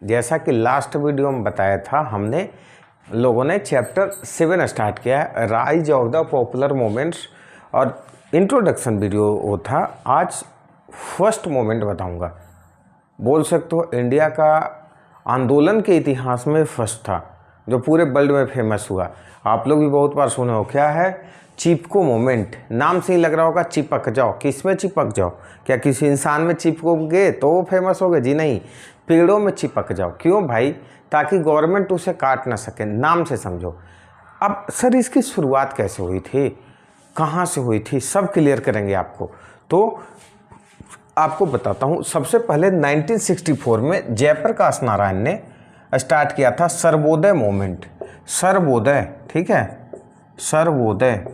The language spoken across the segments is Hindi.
जैसा कि लास्ट वीडियो में बताया था, हमने लोगों ने चैप्टर 7 स्टार्ट किया है, rise of the popular movements, और इंट्रोडक्शन वीडियो वो था। आज फर्स्ट मोमेंट बताऊंगा। बोल सकते हो इंडिया का आंदोलन के इतिहास में फर्स्ट था, जो पूरे वर्ल्ड में फेमस हुआ। आप लोग भी बहुत बार सुने हो, क्या है? चिपको मोमेंट। नाम से ही लग रहा होगा, चिपक जाओ। किस में चिपक जाओ? क्या किसी इंसान में चिपकोगे तो वो फेमस होगे? जी नहीं, पेड़ों में चिपक जाओ। क्यों भाई? ताकि गवर्नमेंट उसे काट ना सके। नाम से समझो। अब सर इसकी शुरुआत कैसे हुई थी, कहाँ से हुई थी, सब क्लियर करेंगे आपको। तो आपको बताता हूँ। सबसे पहले 1964 में जयप्रकाश नारायण ने स्टार्ट किया था सर्वोदय मूवमेंट। सर्वोदय, ठीक है, सर्वोदय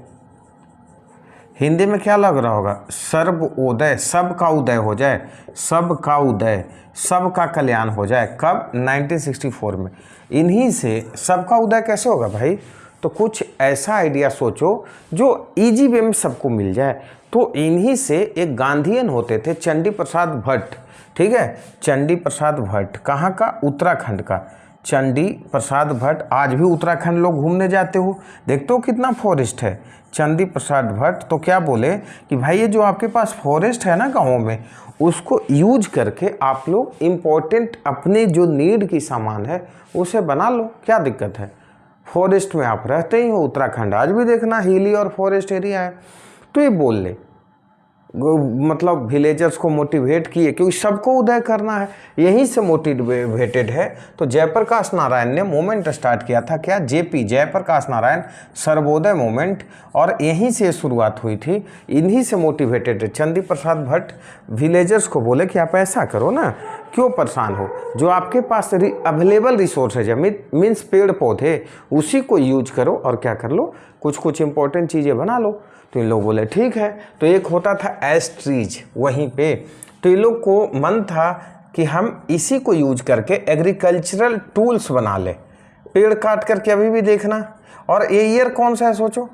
हिंदी में क्या लग रहा होगा? सर्वोदय, सबका उदय हो जाए, सबका उदय, सबका कल्याण हो जाए। कब? 1964 में। इन्हीं से सबका उदय कैसे होगा भाई? तो कुछ ऐसा आइडिया सोचो जो इजी वे में सबको मिल जाए। तो इन्हीं से एक गांधीयन होते थे, चंडी प्रसाद भट्ट, ठीक है, चंडी प्रसाद भट्ट। कहाँ का? उत्तराखंड का चंडी प्रसाद भट्ट। आज भी उत्तराखंड लोग घूमने जाते हो, देखते हो कितना फॉरेस्ट है। चंडी प्रसाद भट्ट तो क्या बोले कि भाई ये जो आपके पास फॉरेस्ट है ना गाँवों में, उसको यूज करके आप लोग इम्पोर्टेंट अपने जो नीड की सामान है उसे बना लो, क्या दिक्कत है? फॉरेस्ट में आप रहते ही हो, उत्तराखंड आज भी देखना हिली और फॉरेस्ट एरिया है। तो ये बोल ले, मतलब विलेजर्स को मोटिवेट किए, क्योंकि सबको उदय करना है, यहीं से मोटिवेटेड है। तो जयप्रकाश नारायण ने मूवमेंट स्टार्ट किया था। क्या? जेपी जयप्रकाश नारायण, सर्वोदय मूवमेंट, और यहीं से शुरुआत हुई थी। इन्हीं से मोटिवेटेड है। चंडी प्रसाद भट्ट विलेजर्स को बोले कि आप ऐसा करो ना, क्यों परेशान हो, जो आपके पास अवेलेबल रिसोर्स है जमीन मीन्स पेड़ पौधे, उसी को यूज करो और क्या कर लो, कुछ कुछ इंपॉर्टेंट चीज़ें बना लो। तो इन लोग बोले ठीक है। तो एक होता था एश ट्रीज वहीं पे। तो इन लोग को मन था कि हम इसी को यूज करके एग्रीकल्चरल टूल्स बना ले। पेड़ काट करके अभी भी देखना। और ये ईयर कौन सा है सोचो?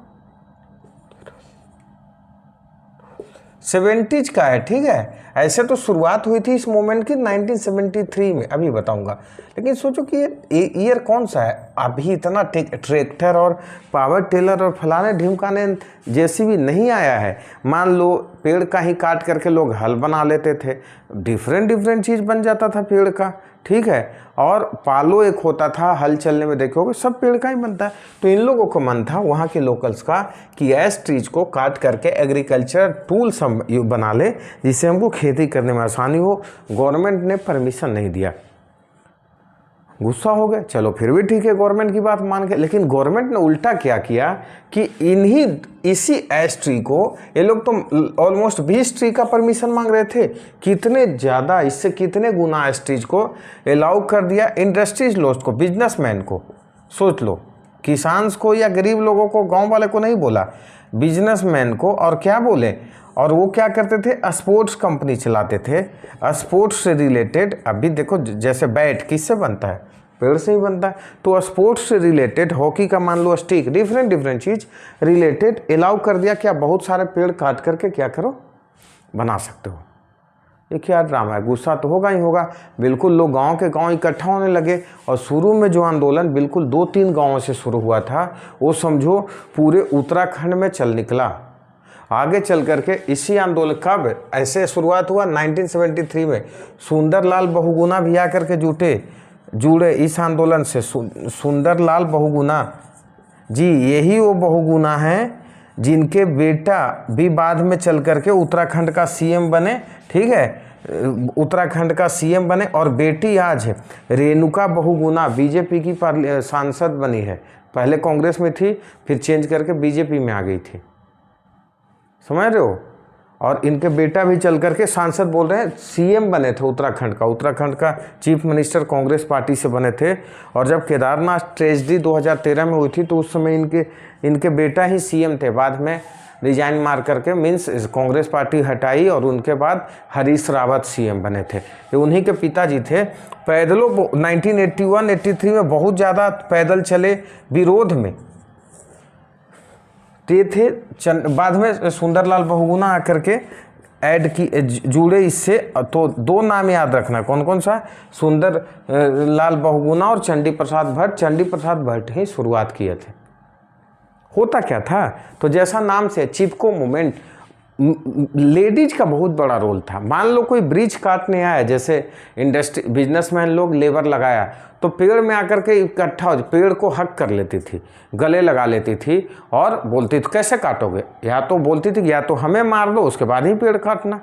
70s का है, ठीक है। ऐसे तो शुरुआत हुई थी इस मूवमेंट की 1973 में, अभी बताऊंगा। लेकिन सोचो कि ये ईयर कौन सा है? अभी इतना ट्रैक्टर और पावर टिलर और फलाने ढिमकाने जेसीबी नहीं आया है। मान लो पेड़ का ही काट करके लोग हल बना लेते थे, डिफरेंट चीज़ बन जाता था पेड़ का, ठीक है। और पालो एक होता था, हल चलने में देखोगे सब पेड़ का ही बनता है। तो इन लोगों को मन था वहाँ के लोकल्स का कि एश ट्रीज को काट करके एग्रीकल्चर टूल्स हम बना ले, जिससे हमको खेती करने में आसानी हो। गवर्नमेंट ने परमिशन नहीं दिया, गुस्सा हो गए। चलो फिर भी ठीक है, गवर्नमेंट की बात मान के। लेकिन गवर्नमेंट ने उल्टा क्या किया कि इसी एश ट्री को ये लोग तो ऑलमोस्ट 20 ट्री का परमिशन मांग रहे थे। कितने ज़्यादा, इससे कितने गुना एश ट्रीज को अलाउ कर दिया इंडस्ट्रीज लोग को, बिजनेसमैन को। सोच लो, किसान को या गरीब लोगों को, गाँव वाले को नहीं बोला, बिजनेसमैन को। और क्या बोले? और वो क्या करते थे? स्पोर्ट्स कंपनी चलाते थे, स्पोर्ट्स से रिलेटेड। अभी देखो जैसे बैट किससे बनता है? पेड़ से ही बनता है। तो स्पोर्ट्स से रिलेटेड, हॉकी का मान लो स्टिक, डिफरेंट चीज़ रिलेटेड अलाउ कर दिया। क्या? बहुत सारे पेड़ काट करके क्या करो, बना सकते हो। ये क्या ड्रामा है? गुस्सा तो होगा ही होगा। बिल्कुल लोग गांव के गांव इकट्ठा होने लगे। और शुरू में जो आंदोलन बिल्कुल 2-3 गांवों से शुरू हुआ था, वो समझो पूरे उत्तराखंड में चल निकला। आगे चल करके इसी आंदोलन कब ऐसे शुरुआत हुआ? 1973 में। सुंदरलाल बहुगुणा भी आकर के जुड़े इस आंदोलन से। सुंदरलाल बहुगुणा जी, यही वो बहुगुणा हैं जिनके बेटा भी बाद में चल करके उत्तराखंड का सीएम बने, ठीक है, उत्तराखंड का सीएम बने। और बेटी आज है रेणुका बहुगुणा, बीजेपी की सांसद बनी है। पहले कांग्रेस में थी, फिर चेंज करके बीजेपी में आ गई थी, समझ रहे हो। और इनके बेटा भी चल करके सांसद, बोल रहे हैं सीएम बने थे उत्तराखंड का चीफ मिनिस्टर कांग्रेस पार्टी से बने थे। और जब केदारनाथ ट्रेजिडी 2013 में हुई थी, तो उस समय इनके बेटा ही सीएम थे। बाद में रिजाइन मार करके मीन्स कांग्रेस पार्टी हटाई, और उनके बाद हरीश रावत सीएम बने थे। ये उन्हीं के पिताजी थे। पैदलों 1981-83 में बहुत ज़्यादा पैदल चले विरोध में। ये थे बाद में सुंदरलाल बहुगुणा आकर के ऐड की जुड़े इससे, तो दो नाम याद रखना, कौन कौन सा, सुंदर लाल बहुगुणा और चंडी प्रसाद भट्ट। चंडी प्रसाद भट्ट ही शुरुआत किए थे। होता क्या था, तो जैसा नाम से चिपको मूवमेंट, लेडीज का बहुत बड़ा रोल था। मान लो कोई ब्रिज काटने आया, जैसे इंडस्ट्री बिजनेसमैन लोग लेबर लगाया, तो पेड़ में आकर के इकट्ठा हो, पेड़ को हक कर लेती थी, गले लगा लेती थी और बोलती थी कैसे काटोगे, या तो बोलती थी या तो हमें मार दो उसके बाद ही पेड़ काटना,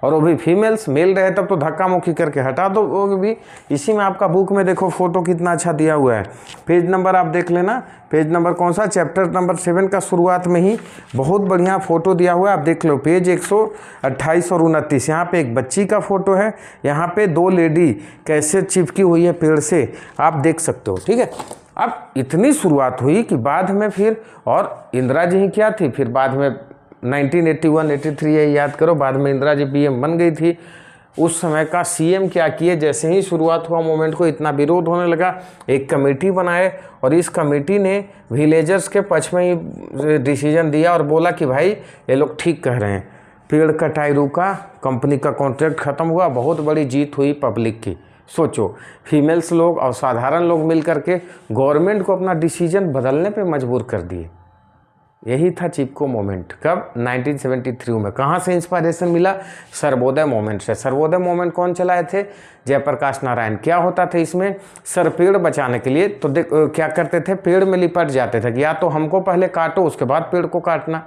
और वो भी फीमेल्स, मेल रहे तब तो धक्का मुक्की करके हटा दो वो भी। इसी में आपका बुक में देखो फोटो कितना अच्छा दिया हुआ है, पेज नंबर आप देख लेना, पेज नंबर कौन सा, चैप्टर नंबर 7 का शुरुआत में ही बहुत बढ़िया फोटो दिया हुआ है, आप देख लो पेज 128 और 29। यहाँ पे एक बच्ची का फोटो है, यहाँ पे दो लेडी कैसे चिपकी हुई है पेड़ से, आप देख सकते हो, ठीक है। अब इतनी शुरुआत हुई कि बाद में फिर, और इंदिरा जी ही क्या थी, फिर बाद में 1981-83 ये याद करो, बाद में इंदिरा जी पीएम बन गई थी। उस समय का सीएम क्या किए, जैसे ही शुरुआत हुआ मूवमेंट को, इतना विरोध होने लगा, एक कमेटी बनाए और इस कमेटी ने विलेजर्स के पक्ष में ही डिसीजन दिया और बोला कि भाई ये लोग ठीक कह रहे हैं, पेड़ कटाई रुका, कंपनी का कॉन्ट्रैक्ट खत्म हुआ, बहुत बड़ी जीत हुई पब्लिक की। सोचो, फीमेल्स लोग और साधारण लोग मिल करके गवर्नमेंट को अपना डिसीजन बदलने पे मजबूर कर दिए। यही था चिपको मोमेंट। कब, 1973 में। कहाँ से इंस्पायरेशन मिला, सर्वोदय मोमेंट से। सर्वोदय मोमेंट कौन चलाए थे, जयप्रकाश नारायण। क्या होता था इसमें, सर पेड़ बचाने के लिए तो क्या करते थे, पेड़ में लिपट जाते थे कि या तो हमको पहले काटो उसके बाद पेड़ को काटना।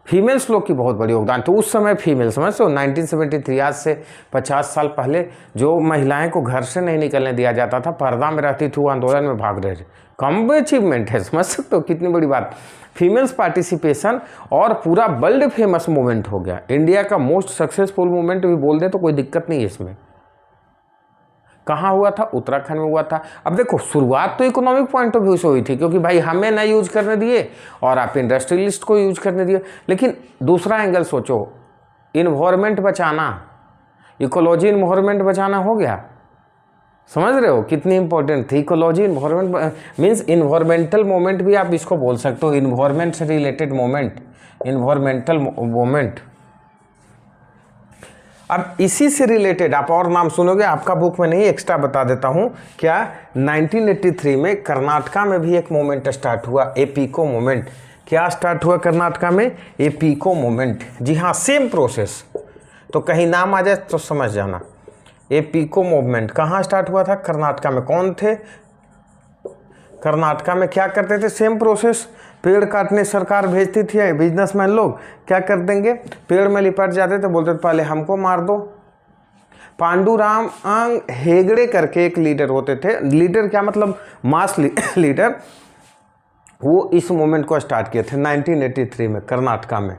फीमेल्स लोग की बहुत बड़ी योगदान, तो उस समय फीमेल्स समझ सो 1973, आज से 50 साल पहले जो महिलाएं को घर से नहीं निकलने दिया जाता था, पर्दा में रहती थी, वो आंदोलन में भाग रहे थे। कम अचीवमेंट है, समझ सकते हो कितनी बड़ी बात। फीमेल्स पार्टिसिपेशन और पूरा वर्ल्ड फेमस मूवमेंट हो गया, इंडिया का मोस्ट सक्सेसफुल मूवमेंट भी बोल दे तो कोई दिक्कत नहीं है इसमें। कहाँ हुआ था, उत्तराखंड में हुआ था। अब देखो, शुरुआत तो इकोनॉमिक पॉइंट ऑफ व्यू से हुई थी, क्योंकि भाई हमें ना यूज करने दिए और आप इंडस्ट्रियलिस्ट को यूज करने दिए। लेकिन दूसरा एंगल सोचो, इन्वायरमेंट बचाना, इकोलॉजी इन्वायरमेंट बचाना हो गया। समझ रहे हो कितनी इंपॉर्टेंट थी ecology environment, means environmental moment भी आप इसको बोल सकते हो, इन्वायरमेंट से रिलेटेड मोमेंट, इन्वायरमेंटल मोमेंट। अब इसी से रिलेटेड आप और नाम सुनोगे, आपका बुक में नहीं, एक्स्ट्रा बता देता हूं। क्या, 1983 में कर्नाटका में भी एक मोमेंट स्टार्ट हुआ, एपीको मोमेंट। क्या स्टार्ट हुआ कर्नाटका में, एपीको मोमेंट। जी हाँ, सेम प्रोसेस, तो कहीं नाम आ जाए तो समझ जाना। एपीको मूवमेंट कहाँ स्टार्ट हुआ था, कर्नाटका में। कौन थे, कर्नाटका में क्या करते थे, सेम प्रोसेस, पेड़ काटने सरकार भेजती थी, बिजनेसमैन लोग क्या कर देंगे, पेड़ में लिपट जाते थे, बोलते थे पहले हमको मार दो। पांडुराम हेगड़े करके एक लीडर होते थे, लीडर क्या मतलब मास लीडर, वो इस मूवमेंट को स्टार्ट किए थे 1983 में कर्नाटका में।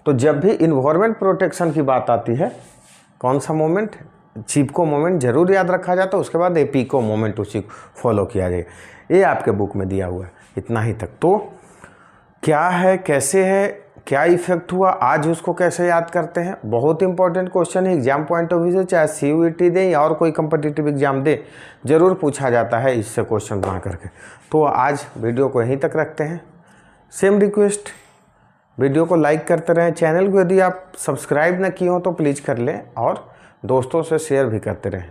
तो जब भी इन्वायरमेंट प्रोटेक्शन की बात आती है, कौन सा मूवमेंट, चिपको मूवमेंट जरूर याद रखा जाता है, उसके बाद एपीको मूवमेंट उसी को फॉलो किया जाएगा। ये आपके बुक में दिया हुआ है, इतना ही तक। तो क्या है, कैसे है, क्या इफेक्ट हुआ, आज उसको कैसे याद करते हैं, बहुत इंपॉर्टेंट क्वेश्चन है एग्जाम पॉइंट ऑफ व्यू से, चाहे सीयूईटी दे या और कोई कंपटीटिव एग्जाम दे, जरूर पूछा जाता है इससे क्वेश्चन बना करके। तो आज वीडियो को यहीं तक रखते हैं। सेम रिक्वेस्ट, वीडियो को लाइक करते रहें, चैनल को यदि आप सब्सक्राइब न किए हो तो प्लीज़ कर लें और दोस्तों से शेयर भी करते रहें।